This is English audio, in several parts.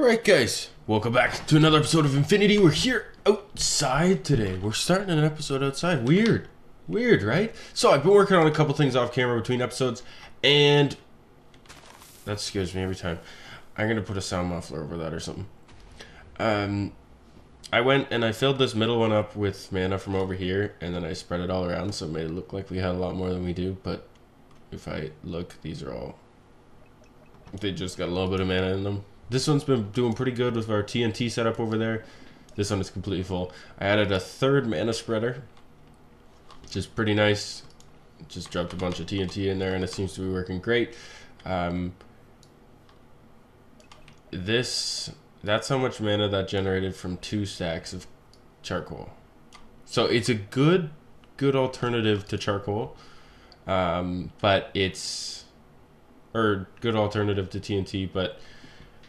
Alright guys, welcome back to another episode of Infinity. We're here outside today. We're starting an episode outside. Weird, right? So I've been working on a couple things off camera between episodes, and that scares me every time. I'm gonna put a sound muffler over that or something. I went and I filled this middle one up with mana from over here, and then I spread it all around, so it made it look like we had a lot more than we do. But if I look, these are all, they just got a little bit of mana in them. This one's been doing pretty good with our TNT setup over there. This one is completely full. I added a third mana spreader, which is pretty nice. Just dropped a bunch of TNT in there and it seems to be working great. That's how much mana that generated from 2 stacks of charcoal. So it's a good alternative to charcoal, but it's, or good alternative to TNT, but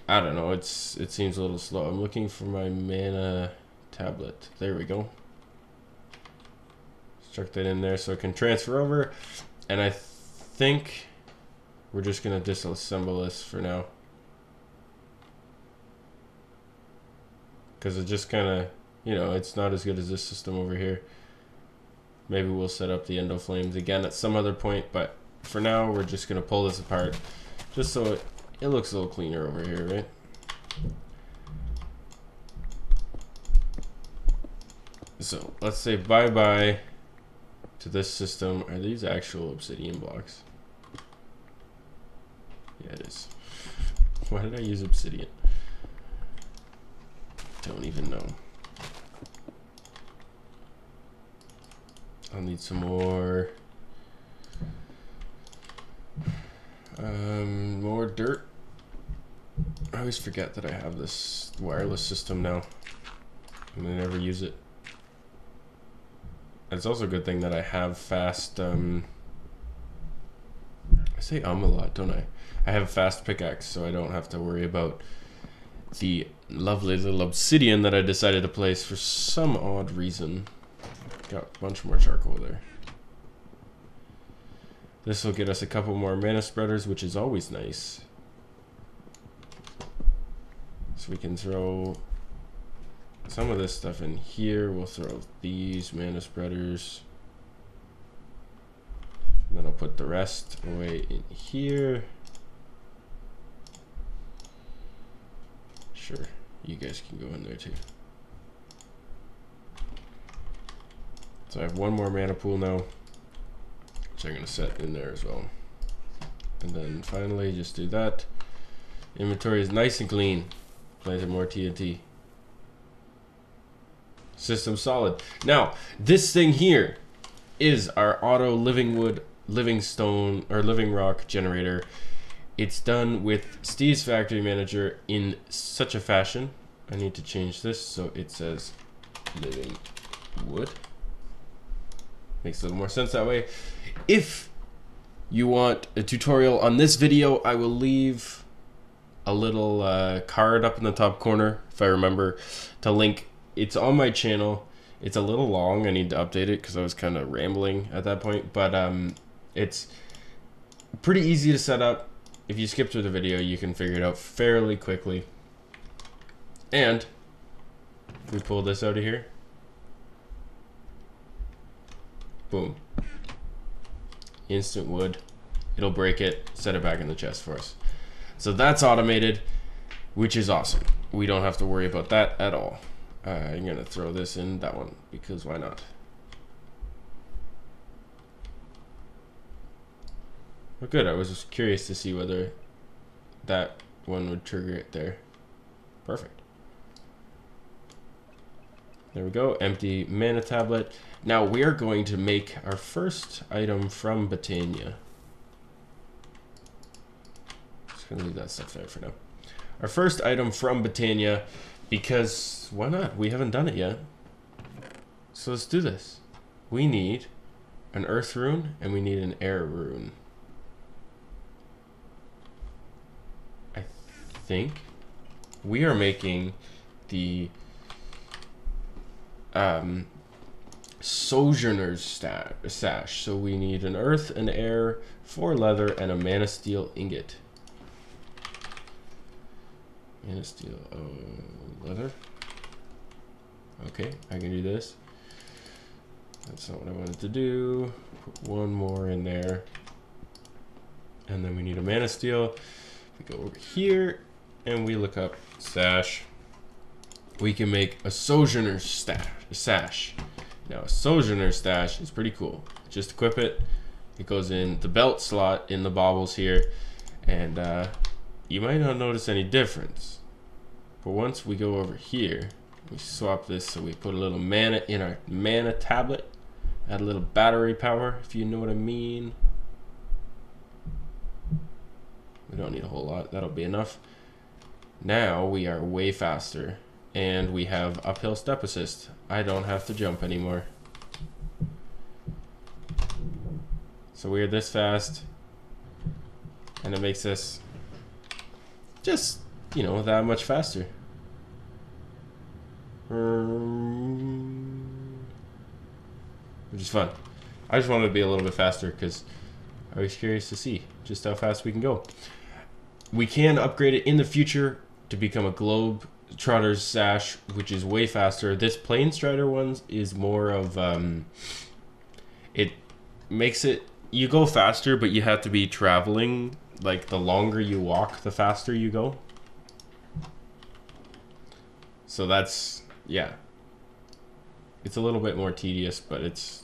I don't know, it seems a little slow. I'm looking for my mana tablet. There we go. Stuck that in there so it can transfer over. And I think we're just going to disassemble this for now. Because it just kind of, you know, it's not as good as this system over here. Maybe we'll set up the endo flames again at some other point. But for now, we're just going to pull this apart. Just so it looks a little cleaner over here, right? So let's say bye-bye to this system. Are these actual obsidian blocks? Yeah, it is. Why did I use obsidian? Don't even know. I'll need some more. More dirt. I always forget that I have this wireless system now, and I never use it. It's also a good thing that I have fast, I say a lot, don't I? I have fast pickaxe, so I don't have to worry about the lovely little obsidian that I decided to place for some odd reason. Got a bunch more charcoal there. This will get us a couple more mana spreaders, which is always nice. So we can throw some of this stuff in here. We'll throw these mana spreaders. And then I'll put the rest away in here. Sure, you guys can go in there too. So I have one more mana pool now, which I'm going to set in there as well. And then finally just do that. Inventory is nice and clean. Planted more TNT. System solid. Now, this thing here is our auto Livingstone or Living Rock generator. It's done with Steve's Factory Manager in such a fashion. I need to change this so it says Living Wood. Makes a little more sense that way. If you want a tutorial on this video, I will leave a little card up in the top corner, if I remember, to link. It's on my channel. It's a little long. I need to update it because I was kind of rambling at that point. But it's pretty easy to set up. If you skip through the video, you can figure it out fairly quickly. And if we pull this out of here, boom. Instant wood. It'll break it, set it back in the chest for us. So that's automated, which is awesome. We don't have to worry about that at all. I'm going to throw this in that one, because why not? Well, good. I was just curious to see whether that one would trigger it there. Perfect. There we go. Empty mana tablet. Now we are going to make our first item from Betania. Just going to leave that stuff there for now. Our first item from Betania, because why not? We haven't done it yet. So let's do this. We need an earth rune and we need an air rune. I think we are making the Sojourner's sash. So we need an earth, an air, 4 leather, and a mana steel ingot. And a steel leather. Okay, I can do this. That's not what I wanted to do. Put one more in there. And then we need a mana steel. We go over here and we look up sash. We can make a sojourner sash. Now a sojourner stash is pretty cool. Just equip it. It goes in the belt slot in the baubles here. And you might not notice any difference. But once we go over here, we swap this so we put a little mana in our mana tablet. Add a little battery power, if you know what I mean. We don't need a whole lot, that'll be enough. Now we are way faster, and we have uphill step assist. I don't have to jump anymore. So we're this fast, and it makes us just, you know, that much faster. Which is fun. I just wanted to be a little bit faster because I was curious to see just how fast we can go. We can upgrade it in the future to become a Globe Trotter's sash, which is way faster. This Plain Strider one is more of it makes it, you go faster, but you have to be traveling. Like the longer you walk, the faster you go. So that's, yeah. It's a little bit more tedious, but it's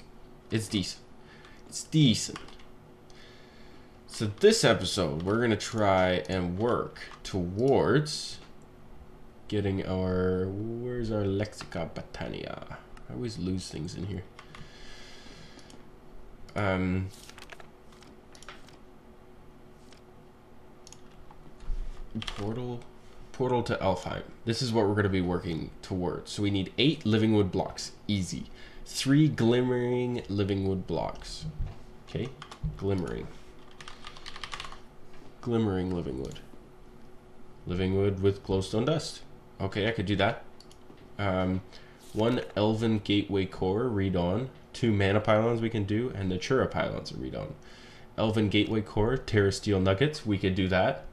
decent. It's decent. So this episode, we're gonna try and work towards getting our, where's our Lexica Betania? I always lose things in here. Portal to Alfheim. This is what we're going to be working towards. So we need 8 living wood blocks. Easy. 3 glimmering living wood blocks. Okay. Glimmering living wood. Living wood with glowstone dust. Okay, I could do that. 1 elven gateway core, read on. 2 mana pylons we can do, and Natura pylons, read on. Elven gateway core, terra steel nuggets, we could do that.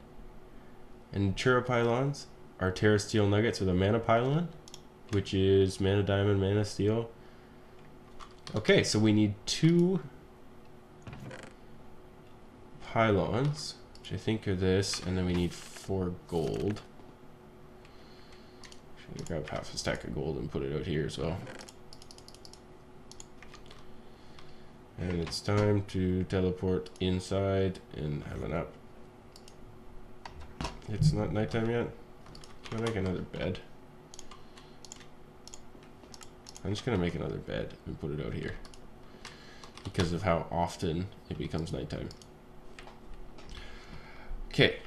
And Natura pylons are terra steel nuggets with a mana pylon, which is mana diamond, mana steel. Okay, so we need 2 pylons, which I think are this, and then we need 4 gold. Should grab half a stack of gold and put it out here as well. And it's time to teleport inside and have a nap. It's not nighttime yet. Can I make another bed? I'm just gonna make another bed and put it out here because of how often it becomes nighttime. Okay.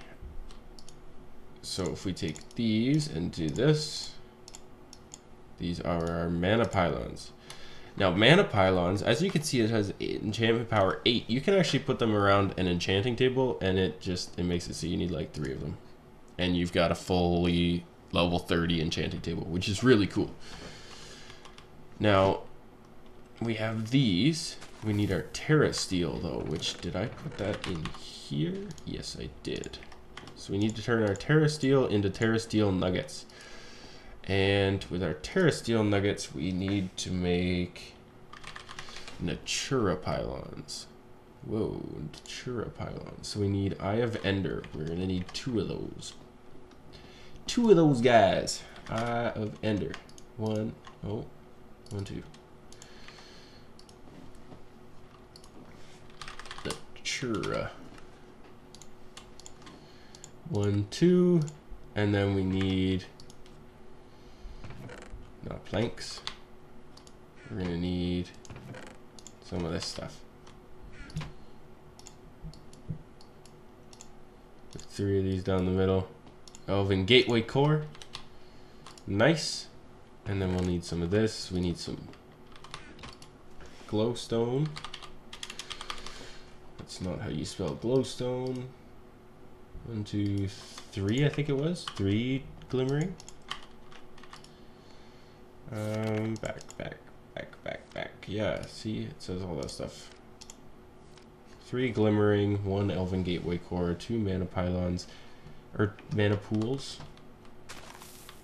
So if we take these and do this, these are our mana pylons. Now mana pylons, as you can see, it has enchantment power 8. You can actually put them around an enchanting table and it makes it so you need like 3 of them. And you've got a fully level 30 enchanting table, which is really cool. Now, we have these. We need our Terra Steel though, which, did I put that in here? Yes, I did. So we need to turn our Terra Steel into Terra Steel nuggets. And with our Terra Steel nuggets, we need to make Natura pylons. Whoa, Natura pylons. So we need Eye of Ender. We're gonna need 2 of those. 2 of those guys. Eye of Ender. 1, 2. Natura. 1, 2, and then we need planks. We're gonna need some of this stuff. 3 of these down the middle. Elven gateway core. Nice. And then we'll need some of this. We need some glowstone. That's not how you spell glowstone. 1, 2, 3, I think it was. 3 glimmering. Back. Yeah, see, it says all that stuff. 3 glimmering, 1 elven gateway core, 2 mana pylons, or mana pools.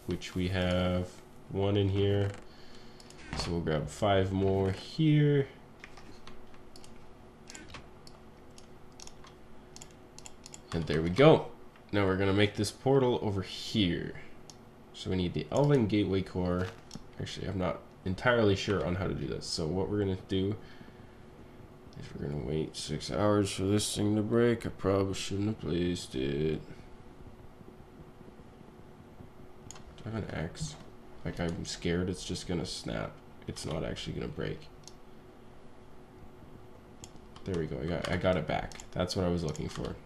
which we have 1 in here. So we'll grab 5 more here. And there we go. Now we're gonna make this portal over here. So we need the Elven Gateway Core. Actually, I'm not entirely sure on how to do this. So what we're gonna do is we're gonna wait 6 hours for this thing to break. I probably shouldn't have placed it. Do I have an axe? Like, I'm scared it's just gonna snap. It's not actually gonna break. There we go. I got it back. That's what I was looking for.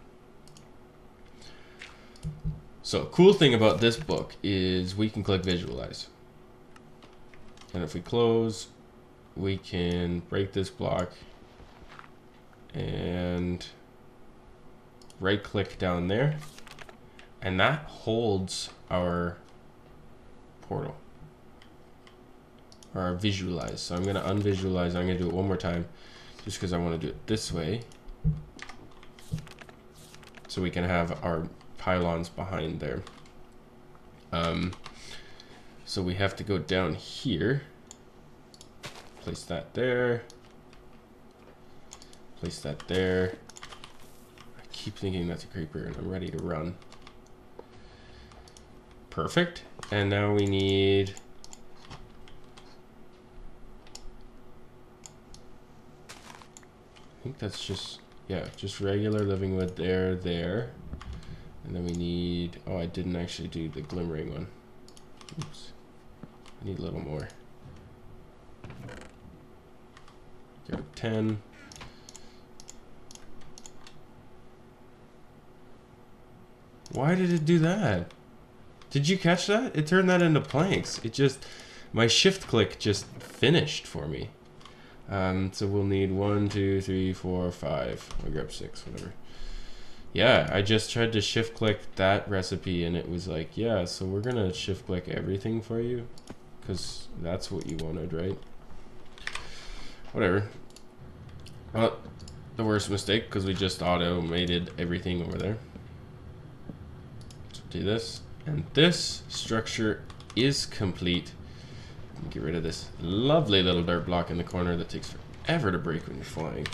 So, cool thing about this book is we can click visualize. And if we close, we can break this block and right click down there. And that holds our portal. Or our visualize. So I'm going to unvisualize. I'm going to do it one more time just because I want to do it this way. So we can have our pylons behind there. So we have to go down here, place that there, place that there. I keep thinking that's a creeper and I'm ready to run. Perfect. And now we need I think that's just, yeah, just regular living wood there. And then we need, oh, I didn't actually do the glimmering one. Oops. I need a little more. Go 10. Why did it do that? Did you catch that? It turned that into planks. It just, my shift click just finished for me. So we'll need 1, 2, 3, 4, 5. I'll grab 6, whatever. Yeah, I just tried to shift click that recipe and it was like, yeah, so we're gonna shift click everything for you because that's what you wanted, right? Whatever. Well, the worst mistake because we just automated everything over there. So do this, and this structure is complete. Get rid of this lovely little dirt block in the corner that takes forever to break when you're flying.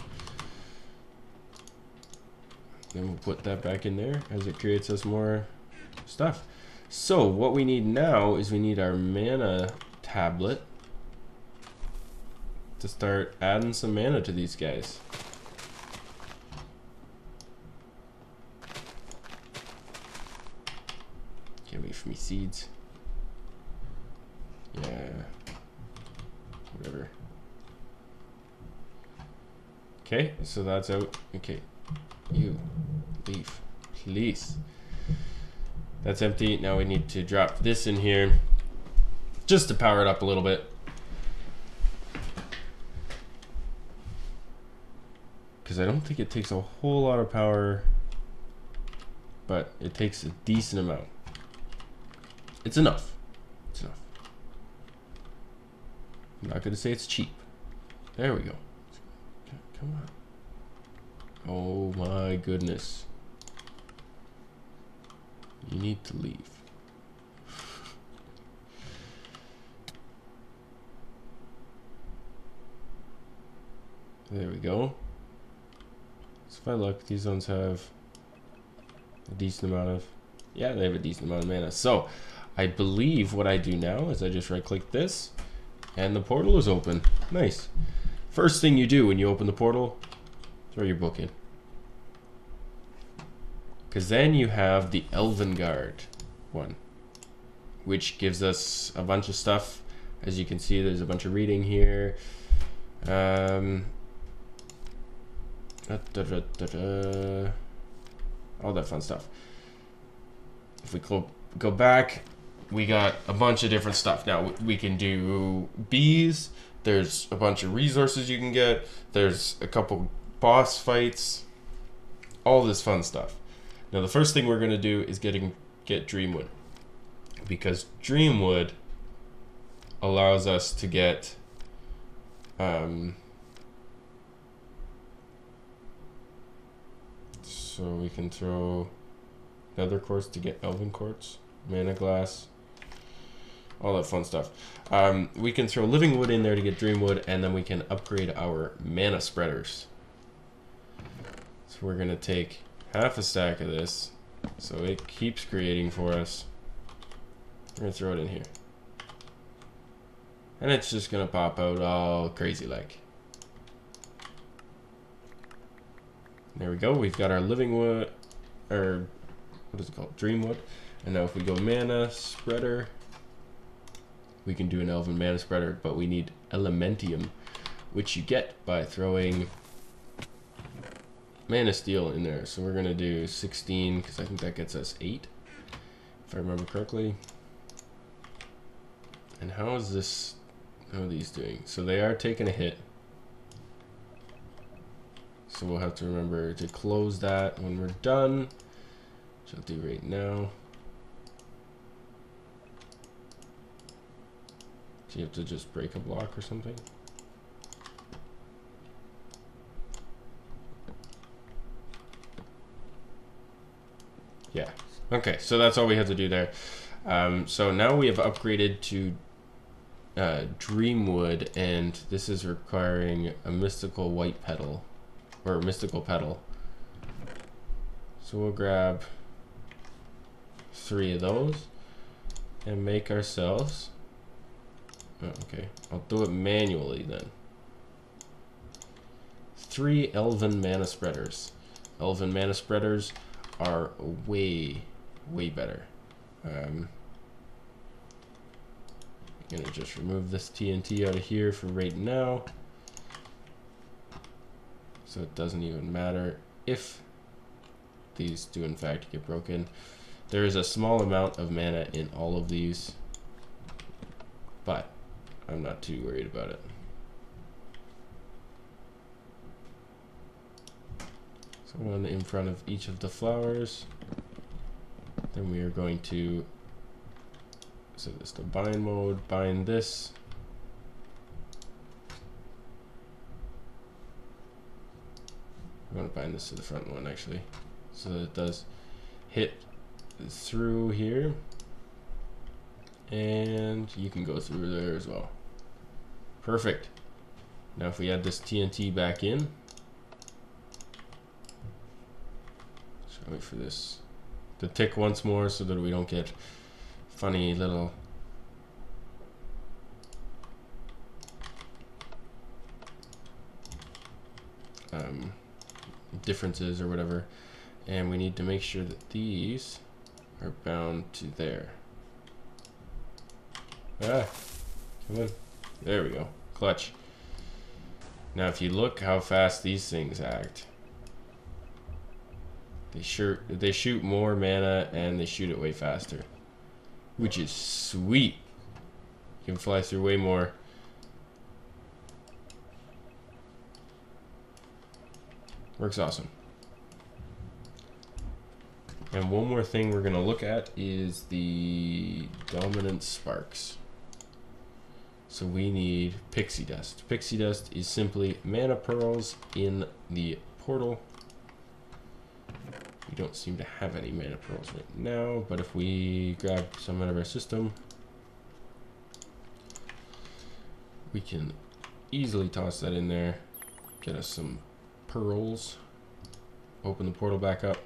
Then we'll put that back in there as it creates us more stuff. So what we need now is we need our mana tablet to start adding some mana to these guys. Can't wait for me seeds. Yeah. Whatever. Okay, so that's out. Okay. You leave, please. That's empty. Now we need to drop this in here just to power it up a little bit. Because I don't think it takes a whole lot of power, but it takes a decent amount. It's enough. It's enough. I'm not going to say it's cheap. There we go. Come on. Oh my goodness. You need to leave. There we go. So if I look, these ones have a decent amount of, yeah, they have a decent amount of mana. So I believe what I do now is I just right click this and the portal is open. Nice. First thing you do when you open the portal, throw your book in. Because then you have the Elven Guard one, which gives us a bunch of stuff. As you can see, there's a bunch of reading here. All that fun stuff. If we go back, we got a bunch of different stuff. Now we can do bees. There's a bunch of resources you can get. There's a couple boss fights. All this fun stuff. Now the first thing we're going to do is get Dreamwood. Because Dreamwood allows us to get so we can throw Nether Quartz to get Elven Quartz, Mana Glass. all that fun stuff. We can throw living wood in there to get dream wood, and then we can upgrade our mana spreaders. So we're gonna take half a stack of this, so it keeps creating for us. We're gonna throw it in here, and it's just gonna pop out all crazy like. There we go. We've got our living wood, or what is it called? Dream wood. And now if we go mana spreader, we can do an elven mana spreader, but we need elementium, which you get by throwing mana steel in there. So we're gonna do 16 because I think that gets us 8, if I remember correctly. And how is this? How are these doing? So they are taking a hit. So we'll have to remember to close that when we're done, which I'll do right now. So you have to just break a block or something. Yeah. Okay, so that's all we have to do there. So now we have upgraded to Dreamwood, and this is requiring a mystical white petal, or a mystical petal. So we'll grab 3 of those and make ourselves. Oh, okay, I'll do it manually then. 3 elven mana spreaders. Elven mana spreaders are way better. I'm gonna just remove this TNT out of here for right now, so it doesn't even matter if these do in fact get broken. There is a small amount of mana in all of these, but I'm not too worried about it. So one in front of each of the flowers. Then we are going to set this to bind mode, bind this. I'm going to bind this to the front one actually, so that it does hit through here, and you can go through there as well. Perfect. Now if we add this TNT back in, just wait for this to tick once more so that we don't get funny little differences or whatever, and we need to make sure that these are bound to there. Come on. There we go. Clutch. Now if you look how fast these things act, they shoot more mana and they shoot it way faster, which is sweet. You can fly through way more. Works awesome. And one more thing we're gonna look at is the dominant sparks. So we need pixie dust. Pixie dust is simply mana pearls in the portal. We don't seem to have any mana pearls right now, but if we grab some out of our system, we can easily toss that in there, get us some pearls, open the portal back up,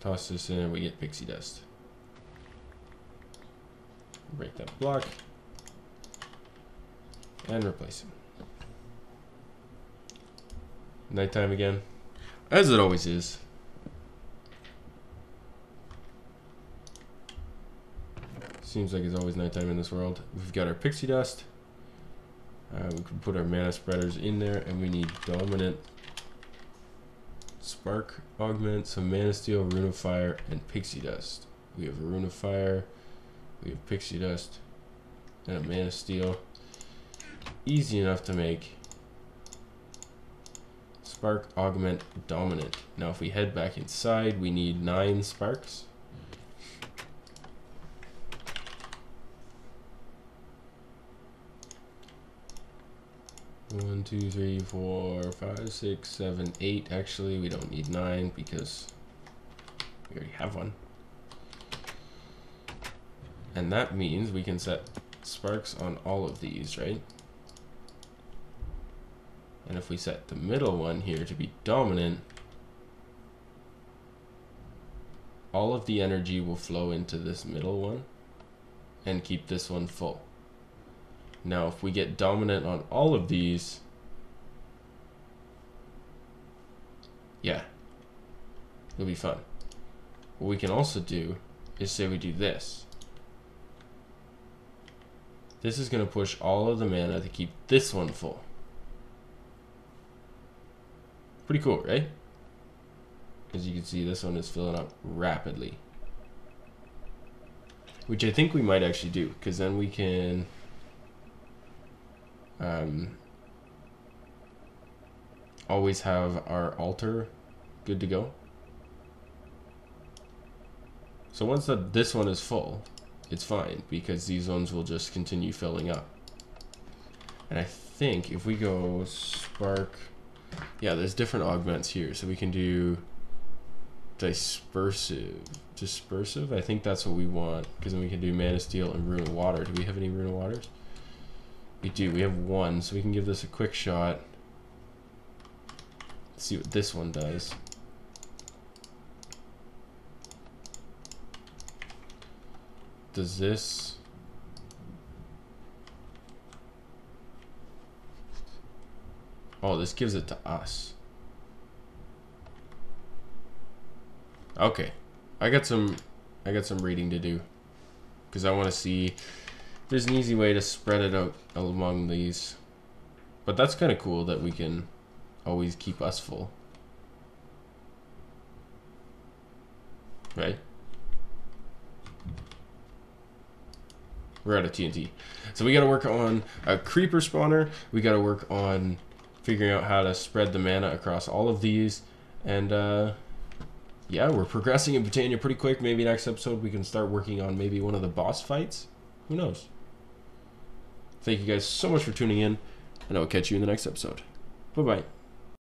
toss this in, and we get pixie dust. Break that block and replace it. Nighttime again, as it always is. Seems like it's always nighttime in this world. We've got our pixie dust. We can put our mana spreaders in there, and we need dominant spark, augment, some mana steel, rune of fire, and pixie dust. We have a rune of fire, we have pixie dust, and a mana steel. Easy enough to make. Spark, augment, dominant. Now if we head back inside, we need 9 sparks. One, 2, 3, 4, 5, 6, 7, 8. Actually, we don't need 9 because we already have one. And that means we can set sparks on all of these, right? And if we set the middle one here to be dominant, all of the energy will flow into this middle one and keep this one full. Now, if we get dominant on all of these, yeah, it'll be fun. What we can also do is say we do this. This is going to push all of the mana to keep this one full. Pretty cool, right? As you can see, this one is filling up rapidly. Which I think we might actually do, because then we can always have our altar good to go. So once this one is full, it's fine, because these ones will just continue filling up. And I think if we go spark, yeah, there's different augments here, so we can do dispersive. I think that's what we want, because then we can do Mana Steel and Rune of Water. Do we have any Rune of Waters? We do. We have one, so we can give this a quick shot. Let's see what this one does. Does this... Oh, this gives it to us. Okay. I got some reading to do, because I want to see if there's an easy way to spread it out among these. But that's kind of cool that we can always keep us full. Right? We're out of TNT. So we got to work on a creeper spawner. We got to work on figuring out how to spread the mana across all of these. And yeah, we're progressing in Betania pretty quick. Maybe next episode we can start working on maybe one of the boss fights. Who knows? Thank you guys so much for tuning in, and I will catch you in the next episode. Bye-bye.